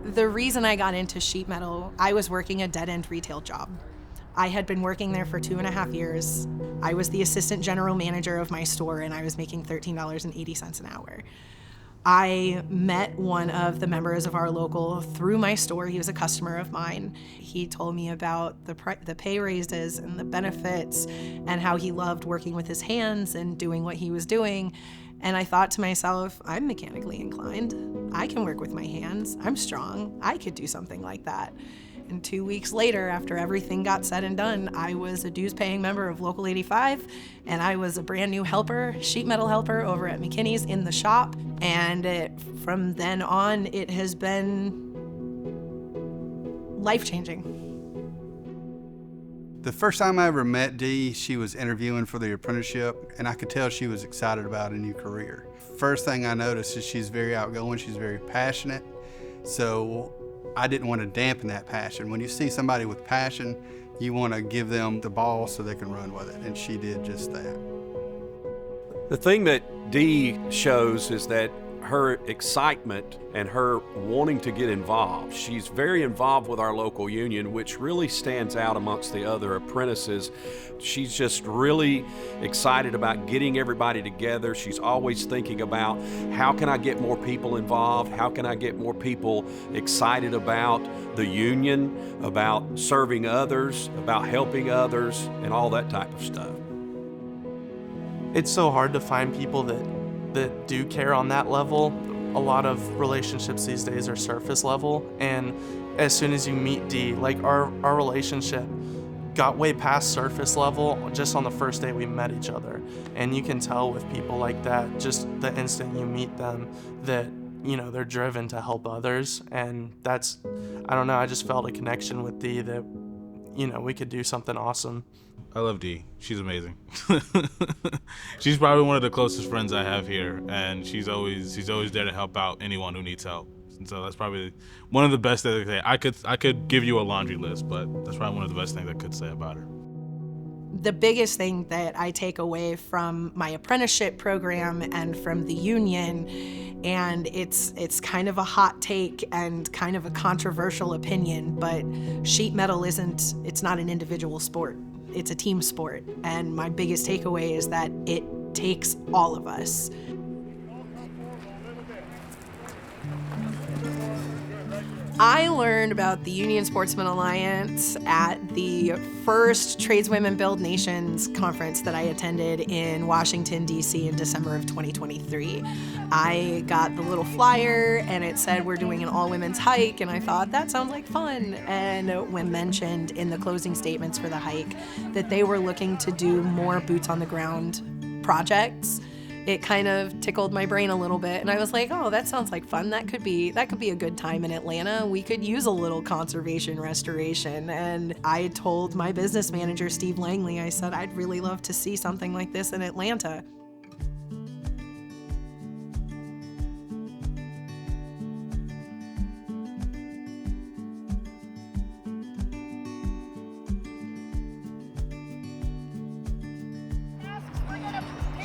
The reason I got into sheet metal, I was working a dead-end retail job. I had been working there for 2.5 years. I was the assistant general manager of my store, and I was making $13.80 an hour. I met one of the members of our local through my store. He was a customer of mine. He told me about the pay raises and the benefits and how he loved working with his hands and doing what he was doing. And I thought to myself, I'm mechanically inclined. I can work with my hands. I'm strong. I could do something like that. And 2 weeks later, after everything got said and done, I was a dues-paying member of Local 85, and I was a brand new helper, sheet metal helper over at McKinney's in the shop. And from then on, it has been life-changing. The first time I ever met Dee, she was interviewing for the apprenticeship, and I could tell she was excited about a new career. First thing I noticed is she's very outgoing, she's very passionate, so I didn't want to dampen that passion. When you see somebody with passion, you want to give them the ball so they can run with it, and she did just that. The thing that Dee shows is that her excitement and her wanting to get involved. She's very involved with our local union, which really stands out amongst the other apprentices. She's just really excited about getting everybody together. She's always thinking about, how can I get more people involved? How can I get more people excited about the union, about serving others, about helping others, and all that type of stuff. It's so hard to find people that do care on that level. A lot of relationships these days are surface level, and as soon as you meet Dee, like our relationship got way past surface level just on the first day we met each other. And you can tell with people like that, just the instant you meet them, that they're driven to help others. And that's, I don't know, I just felt a connection with Dee that we could do something awesome. I love Dee. She's amazing. She's probably one of the closest friends I have here, and she's always there to help out anyone who needs help. And so that's probably one of the best things I could say. I could give you a laundry list, but that's probably one of the best things I could say about her. The biggest thing that I take away from my apprenticeship program and from the union, and it's kind of a hot take and kind of a controversial opinion, but sheet metal it's not an individual sport. It's a team sport, and my biggest takeaway is that it takes all of us. I learned about the Union Sportsmen Alliance at the first Tradeswomen Build Nations conference that I attended in Washington, D.C. in December of 2023. I got the little flyer, and it said we're doing an all-women's hike, and I thought, that sounds like fun. And when mentioned in the closing statements for the hike that they were looking to do more boots-on-the-ground projects, it kind of tickled my brain a little bit, and I was like, oh, that sounds like fun. That could be a good time in Atlanta. We could use a little conservation restoration. And I told my business manager, Steve Langley, I said, I'd really love to see something like this in Atlanta.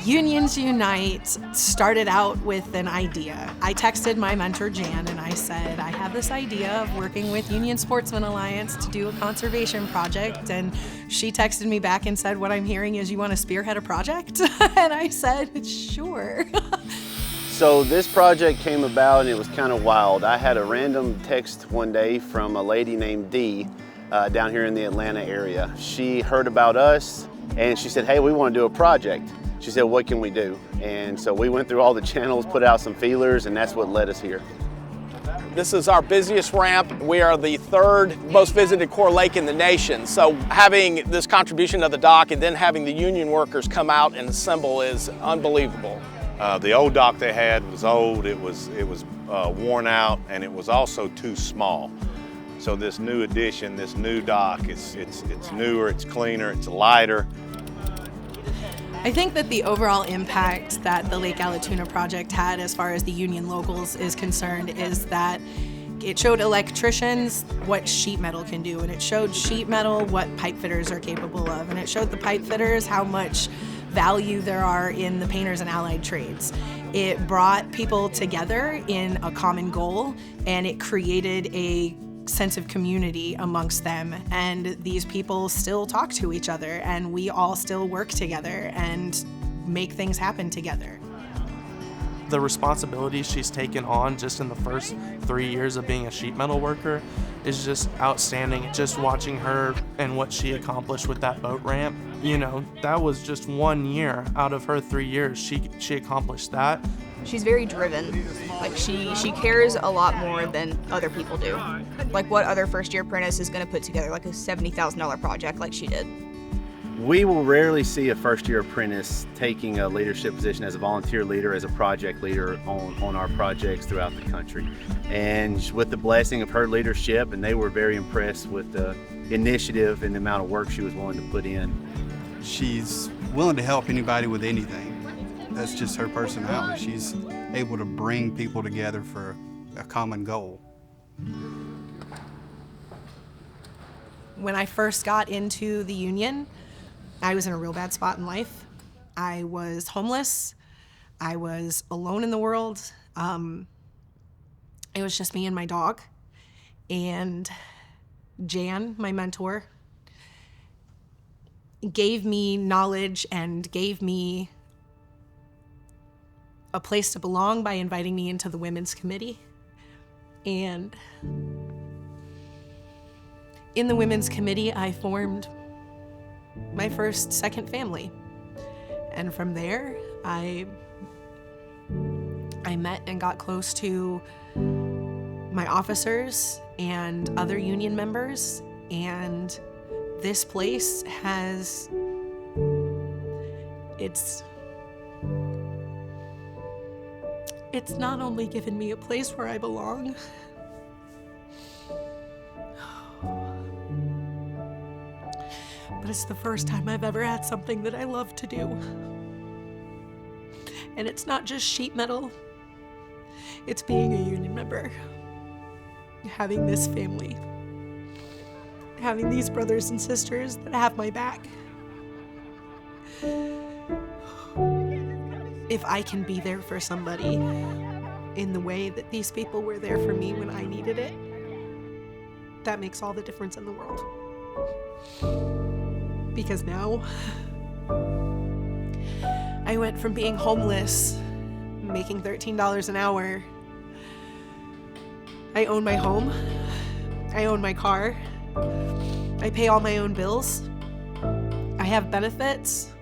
Unions Unite started out with an idea. I texted my mentor, Jan, and I said, I have this idea of working with Union Sportsmen Alliance to do a conservation project. And she texted me back and said, what I'm hearing is you want to spearhead a project? And I said, sure. So this project came about, and it was kind of wild. I had a random text one day from a lady named Dee down here in the Atlanta area. She heard about us, and she said, hey, we want to do a project. She said, what can we do? And so we went through all the channels, put out some feelers, and that's what led us here. This is our busiest ramp. We are the third most visited core lake in the nation. So having this contribution of the dock and then having the union workers come out and assemble is unbelievable. The old dock they had was old, it was worn out, and it was also too small. So this new addition, this new dock, it's newer, it's cleaner, it's lighter. I think that the overall impact that the Lake Allatoona project had as far as the union locals is concerned is that It showed electricians what sheet metal can do, and it showed sheet metal what pipe fitters are capable of, and it showed the pipe fitters how much value there are in the painters and allied trades. It brought people together in a common goal, and it created a sense of community amongst them, and these people still talk to each other, and we all still work together and make things happen together. The responsibilities she's taken on just in the first 3 years of being a sheet metal worker is just outstanding. Just watching her and what she accomplished with that boat ramp, you know, that was just 1 year out of her 3 years. She accomplished that. She's very driven. Like she cares a lot more than other people do. Like what other first-year apprentice is going to put together like a $70,000 project like she did? We will rarely see a first-year apprentice taking a leadership position as a volunteer leader, as a project leader on our projects throughout the country. And with the blessing of her leadership, and they were very impressed with the initiative and the amount of work she was willing to put in. She's willing to help anybody with anything. That's just her personality. She's able to bring people together for a common goal. When I first got into the union, I was in a real bad spot in life. I was homeless. I was alone in the world. It was just me and my dog. And Jan, my mentor, gave me knowledge and gave me a place to belong by inviting me into the women's committee. And in the women's committee, I formed my first second family. And from there, I met and got close to my officers and other union members. And this place has, it's not only given me a place where I belong, but it's the first time I've ever had something that I love to do. And it's not just sheet metal, it's being a union member, having this family, having these brothers and sisters that have my back. If I can be there for somebody in the way that these people were there for me when I needed it, that makes all the difference in the world. Because now, I went from being homeless, making $13 an hour. I own my home, I own my car, I pay all my own bills, I have benefits,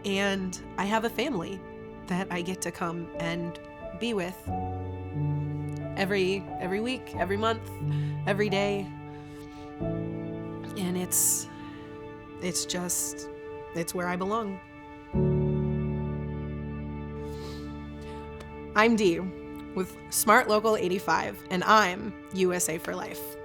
and I have a family that I get to come and be with every week, every month, every day. And it's where I belong. I'm Dee with Smart Local 85, and I'm USA4Life.